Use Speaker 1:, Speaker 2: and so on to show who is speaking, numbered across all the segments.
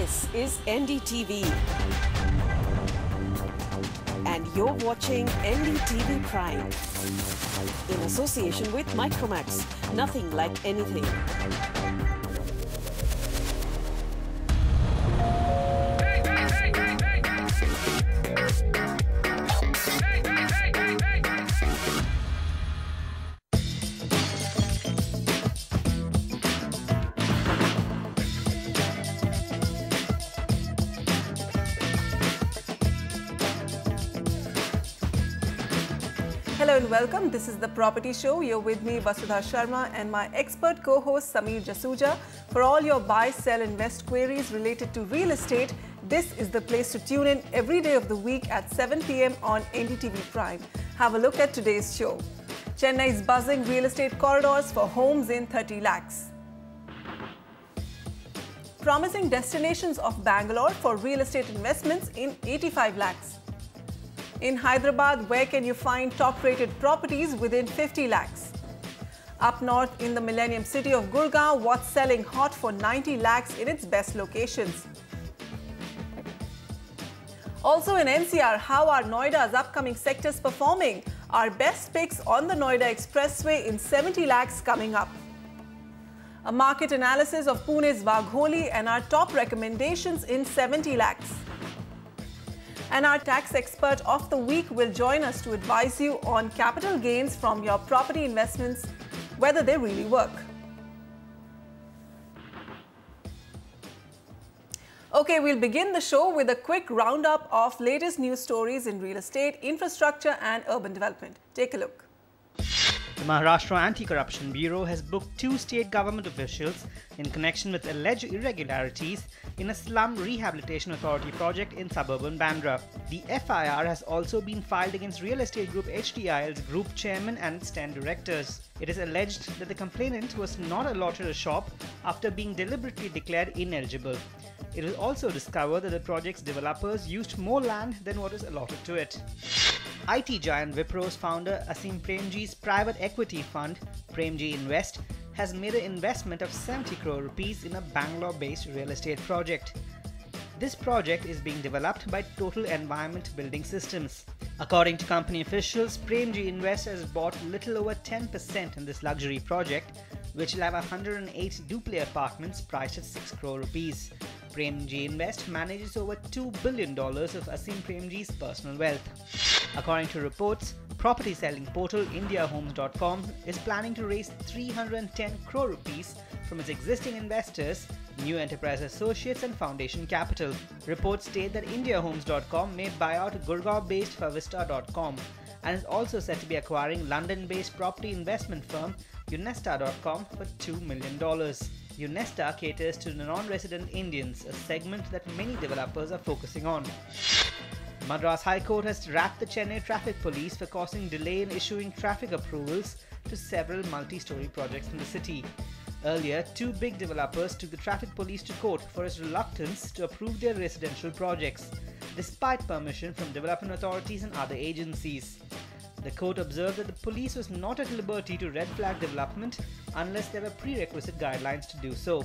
Speaker 1: This is NDTV. And you're watching NDTV Prime. In association with Micromax. Nothing like anything.
Speaker 2: Hello and welcome. This is The Property Show. You're with me, Vasudha Sharma, and my expert co-host, Sameer Jasuja. For all your buy, sell, invest queries related to real estate, this is the place to tune in every day of the week at 7 p.m. on NDTV Prime. Have a look at today's show. Chennai's buzzing real estate corridors for homes in 30 lakhs. Promising destinations of Bangalore for real estate investments in 85 lakhs. In Hyderabad, where can you find top-rated properties within 50 lakhs? Up north in the Millennium City of Gurgaon, what's selling hot for 90 lakhs in its best locations? Also in NCR, how are Noida's upcoming sectors performing? Our best picks on the Noida Expressway in 70 lakhs coming up. A market analysis of Pune's Wagholi and our top recommendations in 70 lakhs. And our tax expert of the week will join us to advise you on capital gains from your property investments, whether they really work. Okay, we'll begin the show with a quick roundup of latest news stories in real estate, infrastructure and urban development. Take a look.
Speaker 3: The Maharashtra Anti-Corruption Bureau has booked 2 state government officials in connection with alleged irregularities in a slum rehabilitation authority project in suburban Bandra. The FIR has also been filed against real estate group HDIL's group chairman and its 10 directors. It is alleged that the complainant was not allotted a shop after being deliberately declared ineligible. It was also discovered that the project's developers used more land than what is allotted to it. IT giant Wipro's founder Asim Premji's private equity fund, Premji Invest, has made an investment of 70 crore rupees in a Bangalore-based real estate project. This project is being developed by Total Environment Building Systems. According to company officials, Premji Invest has bought little over 10% in this luxury project, which will have 108 duplex apartments priced at 6 crore rupees. Premji Invest manages over $2 billion of Asim Premji's personal wealth. According to reports, property selling portal indiahomes.com is planning to raise 310 crore rupees from its existing investors, new enterprise associates and foundation capital. Reports state that indiahomes.com may buy out Gurgaon-based Favista.com and is also said to be acquiring London-based property investment firm Unesta.com for $2 million. Unesta caters to non-resident Indians, a segment that many developers are focusing on. Madras High Court has wrapped the Chennai traffic police for causing delay in issuing traffic approvals to several multi-story projects in the city. Earlier, 2 big developers took the traffic police to court for its reluctance to approve their residential projects, despite permission from development authorities and other agencies. The court observed that the police was not at liberty to red flag development unless there were prerequisite guidelines to do so.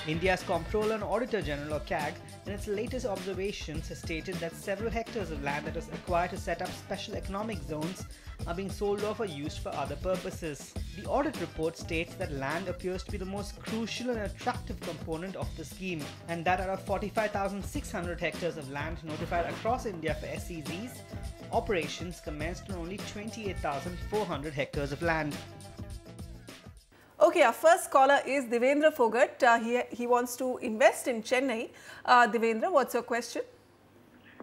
Speaker 3: India's Comptroller and Auditor General or CAG, in its latest observations, has stated that several hectares of land that was acquired to set up special economic zones are being sold off or used for other purposes. The audit report states that land appears to be the most crucial and attractive component of the scheme, and that out of 45,600 hectares of land notified across India for SEZs, operations commenced on only 28,400 hectares of land.
Speaker 2: Okay, our first caller is Devendra Fogat. He wants to invest in Chennai. Devendra, what's your question?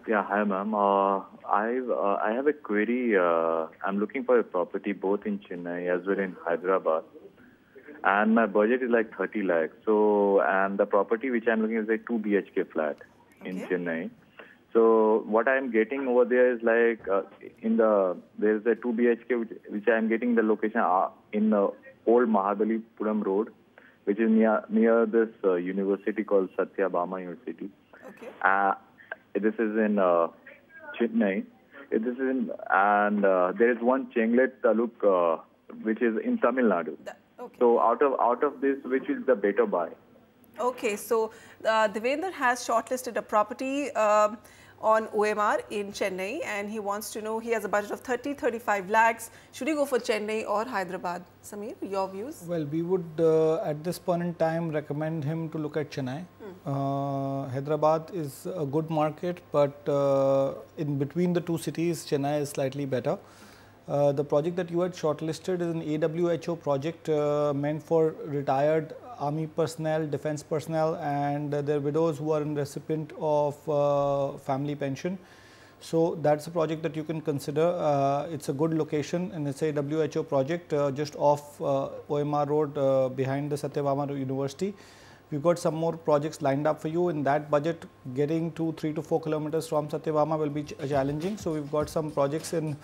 Speaker 4: Yeah, hi ma'am. I have a query. I'm looking for a property both in Chennai as well in Hyderabad. And my budget is like 30 lakhs. So, and the property which I'm looking is a 2 BHK flat in Chennai. So what I'm getting over there is like there's a 2 BHK which I'm getting the location in the old Mahabalipuram road, which is near this university called Satyabama University.
Speaker 2: Okay.
Speaker 4: This is in Chennai. There is one Chenglet Taluk which is in Tamil Nadu.
Speaker 2: Okay.
Speaker 4: So out of this, which is the better buy?
Speaker 2: Okay, so Devendra has shortlisted a property on OMR in Chennai, and he wants to know, he has a budget of 30-35 lakhs. Should he go for Chennai or Hyderabad? Samir, your views?
Speaker 5: Well, we would at this point in time recommend him to look at Chennai. Hyderabad is a good market, but in between the two cities, Chennai is slightly better. The project that you had shortlisted is an AWHO project meant for retired army personnel, defense personnel and their widows who are in recipient of family pension. So that's a project that you can consider. It's a good location and it's a WHO project just off OMR Road behind the Satyabama University. We've got some more projects lined up for you. In that budget, getting to 3 to 4 kilometers from Satyabama will be challenging. So we've got some projects in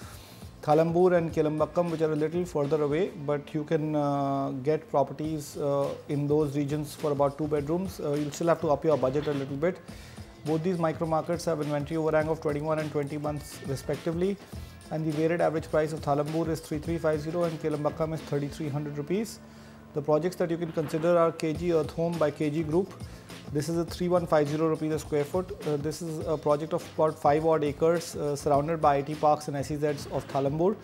Speaker 5: Thalambur and Kelambakam which are a little further away, but you can get properties in those regions for about 2 bedrooms. You'll still have to up your budget a little bit. Both these micro markets have inventory overhang of 21 and 20 months respectively, and the weighted average price of Thalambur is 3350 and Kelambakam is 3300 rupees. The projects that you can consider are KG Earth Home by KG Group. This is a 3150 rupees a square foot. This is a project of about 5 odd acres surrounded by IT parks and SEZs of Thalambur.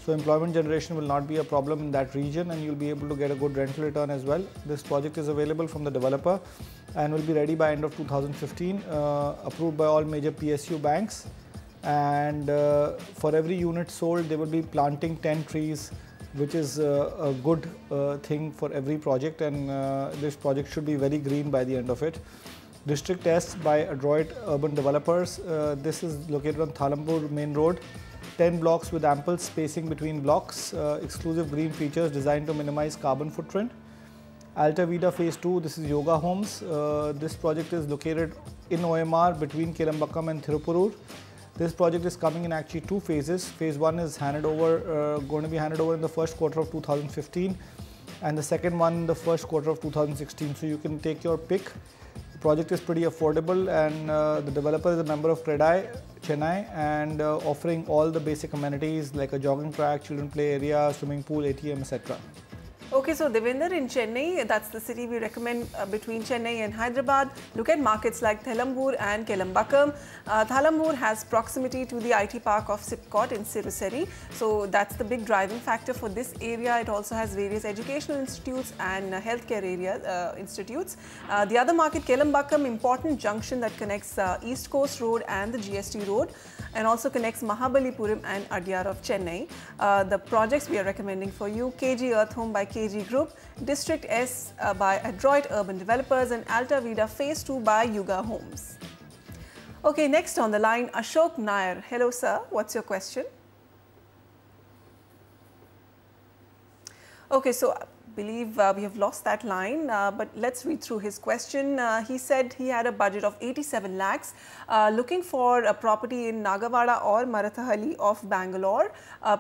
Speaker 5: So employment generation will not be a problem in that region and you'll be able to get a good rental return as well. This project is available from the developer and will be ready by end of 2015, approved by all major PSU banks. And for every unit sold, they will be planting 10 trees, which is a good thing for every project, and this project should be very green by the end of it. District S by Adroit Urban Developers. This is located on Thalambur Main Road. 10 blocks with ample spacing between blocks, exclusive green features designed to minimize carbon footprint. Alta Vida Phase 2, this is Yoga Homes. This project is located in OMR between Kelambakam and Thirupurur. This project is coming in actually 2 phases. Phase 1 is going to be handed over in the first quarter of 2015 and the second one in the first quarter of 2016. So you can take your pick. The project is pretty affordable and the developer is a member of CREDAI, Chennai, and offering all the basic amenities like a jogging track, children play area, swimming pool, ATM, etc.
Speaker 2: Okay, so Devendra, in Chennai, that's the city we recommend between Chennai and Hyderabad. Look at markets like Thalambur and Kelambakam. Thalambur has proximity to the IT park of SIPCOT in Siruseri. So that's the big driving factor for this area. It also has various educational institutes and healthcare institutes. The other market, Kelambakam, important junction that connects East Coast Road and the GST Road, and also connects Mahabalipuram and Adyar of Chennai. The projects we are recommending for you: KG Earth Home by KG Group, District S by Adroit Urban Developers, and Alta Vida Phase 2 by Yuga Homes. Okay, next on the line, Ashok Nair. Hello sir, what's your question? Okay, so I believe we have lost that line, but let's read through his question. He said he had a budget of 87 lakhs, looking for a property in Nagavada or Marathahalli of Bangalore.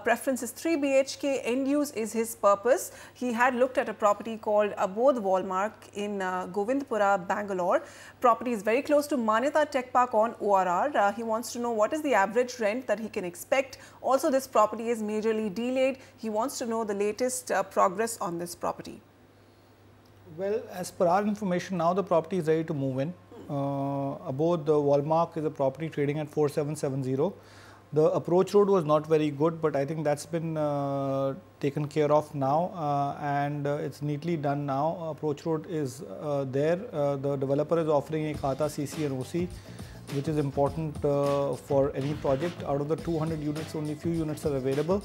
Speaker 2: Preference is 3 BHK, end use is his purpose. He had looked at a property called Abodh Wallmark in Govindpura, Bangalore. Property is very close to Manyata Tech Park on ORR. He wants to know what is the average rent that he can expect. Also, this property is majorly delayed. He wants to know the latest progress on this property.
Speaker 5: Well, as per our information, now the property is ready to move in. Abodh Wallmark is a property trading at 4770. The approach road was not very good, but I think that's been taken care of now and it's neatly done now. Approach road is there. The developer is offering a Khata, CC and OC, which is important for any project. Out of the 200 units, only few units are available.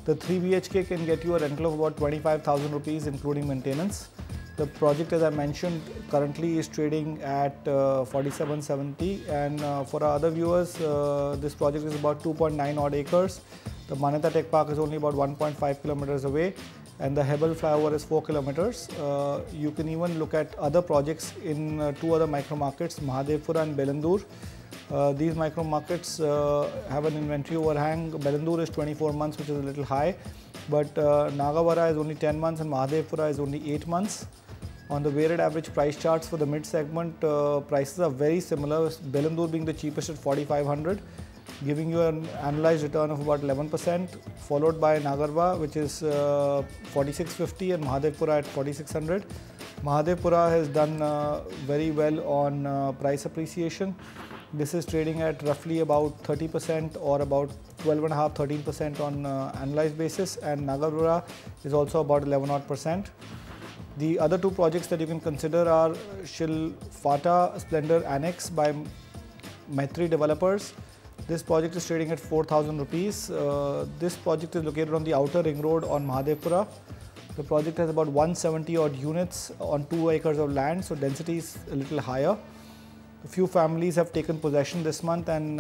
Speaker 5: The 3 BHK can get you a rental of about 25,000 rupees including maintenance. The project, as I mentioned, currently is trading at 4770, and for our other viewers, this project is about 2.9 odd acres. The Manyata Tech Park is only about 1.5 kilometers away, and the Hebel flyover is 4 kilometers. You can even look at other projects in 2 other micro markets, Mahadevpura and Belandur. These micro markets have an inventory overhang. Belandur is 24 months, which is a little high, but Nagavara is only 10 months and Mahadevpura is only 8 months. On the weighted average price charts for the mid segment, prices are very similar, Belandur being the cheapest at 4,500, giving you an annualized return of about 11%, followed by Nagarva, which is 4,650, and Mahadevpura at 4,600. Mahadevpura has done very well on price appreciation. This is trading at roughly about 30% or about 12.5-13% on annualized basis, and Nagarjuna is also about 11%. The other two projects that you can consider are Shilfata Splendor Annex by Maitri Developers. This project is trading at 4,000 rupees. This project is located on the outer ring road on Mahadevpura. The project has about 170 odd units on 2 acres of land, so density is a little higher. A few families have taken possession this month, and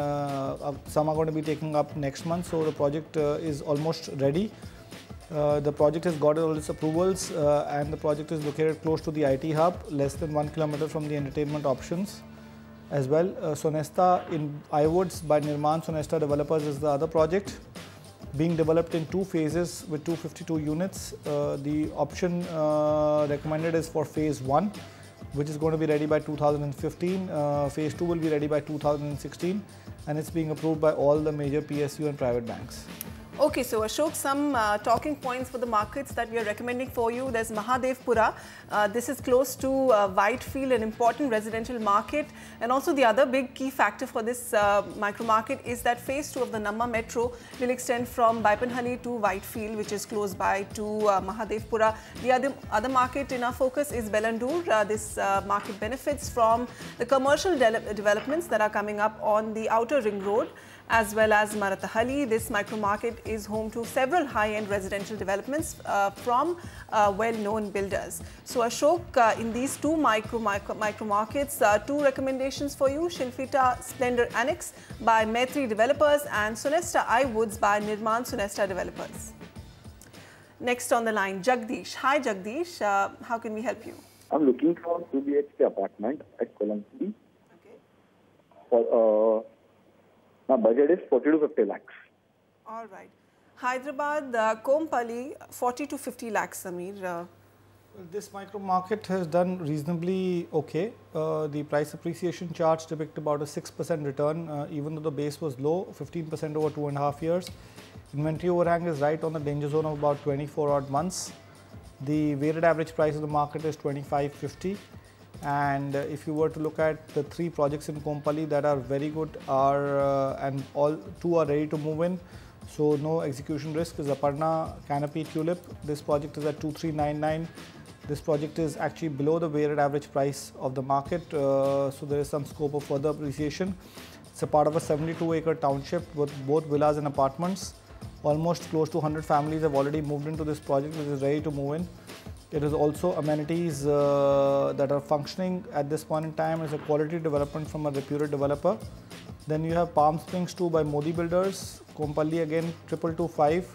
Speaker 5: some are going to be taking up next month, so the project is almost ready. The project has got all its approvals, and the project is located close to the IT hub, less than 1 kilometer from the entertainment options as well. Sonesta in iWoods by Nirman Sonesta Developers is the other project, being developed in 2 phases with 252 units. The option recommended is for phase 1, which is going to be ready by 2015. Phase 2 will be ready by 2016, and it's being approved by all the major PSU and private banks.
Speaker 2: Okay, so Ashok, some talking points for the markets that we are recommending for you. There's Mahadevpura. This is close to Whitefield, an important residential market. And also the other big key factor for this micro market is that phase 2 of the Namma Metro will extend from Baipanhalli to Whitefield, which is close by to Mahadevpura. The other market in our focus is Bellandur. This market benefits from the commercial developments that are coming up on the outer ring road, as well as Marathahalli. This micro market is home to several high-end residential developments from well-known builders. So Ashok, in these two micro markets, 2 recommendations for you: Shilfita Splendor Annex by Maitri Developers and Sonesta iWoods by Nirman Sonesta Developers. Next on the line, Jagdish. Hi Jagdish, how can we help you?
Speaker 6: I'm looking for 2 BHK apartment at Kolambi.
Speaker 2: Okay.
Speaker 6: My budget is 40 to 50 lakhs.
Speaker 2: All right. Hyderabad, Kompally, 40 to 50 lakhs, Samir.
Speaker 5: This micro market has done reasonably okay. The price appreciation charts depict about a 6% return, even though the base was low, 15% over 2.5 years. Inventory overhang is right on the danger zone of about 24 odd months. The weighted average price of the market is 2550. And if you were to look at the 3 projects in Kompally that are very good, and all 2 are ready to move in, so no execution risk, is Aparna Canopy Tulip. This project is at 2399. This project is actually below the weighted average price of the market, so there is some scope of further appreciation. It's a part of a 72-acre township with both villas and apartments. Almost close to 100 families have already moved into this project, which is ready to move in. It is also amenities that are functioning at this point in time. It's a quality development from a reputed developer. Then you have Palm Springs 2 by Modi Builders, Kompally again 2225.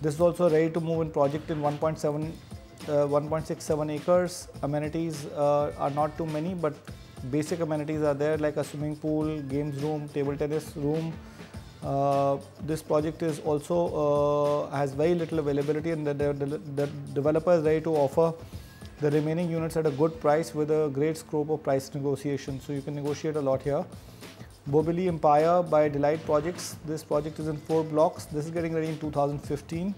Speaker 5: This is also a ready to move in project in 1.67 acres. Amenities are not too many, but basic amenities are there, like a swimming pool, games room, table tennis room. This project is also has very little availability, and the developer is ready to offer the remaining units at a good price with a great scope of price negotiation. So you can negotiate a lot here. Bobili Empire by Delight Projects. This project is in 4 blocks. This is getting ready in 2015.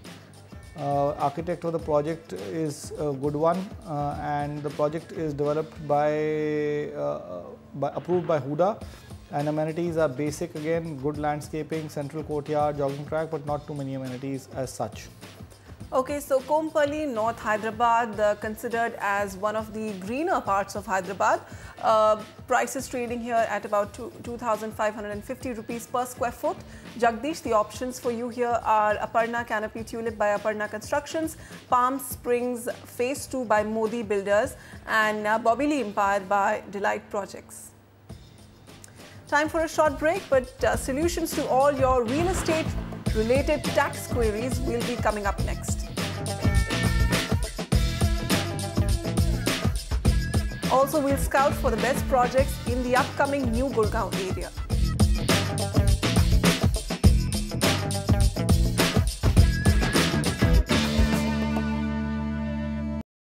Speaker 5: Architect of the project is a good one, and the project is developed approved by Huda. And amenities are basic again, good landscaping, central courtyard, jogging track, but not too many amenities as such.
Speaker 2: Okay, so Kompally, North Hyderabad, considered as one of the greener parts of Hyderabad. Prices trading here at about 2,550 rupees per square foot. Jagdish, the options for you here are Aparna Canopy Tulip by Aparna Constructions, Palm Springs Phase 2 by Modi Builders, and Bobili Empire by Delight Projects. Time for a short break, but solutions to all your real estate related tax queries will be coming up next. Also, we'll scout for the best projects in the upcoming new Gurgaon area.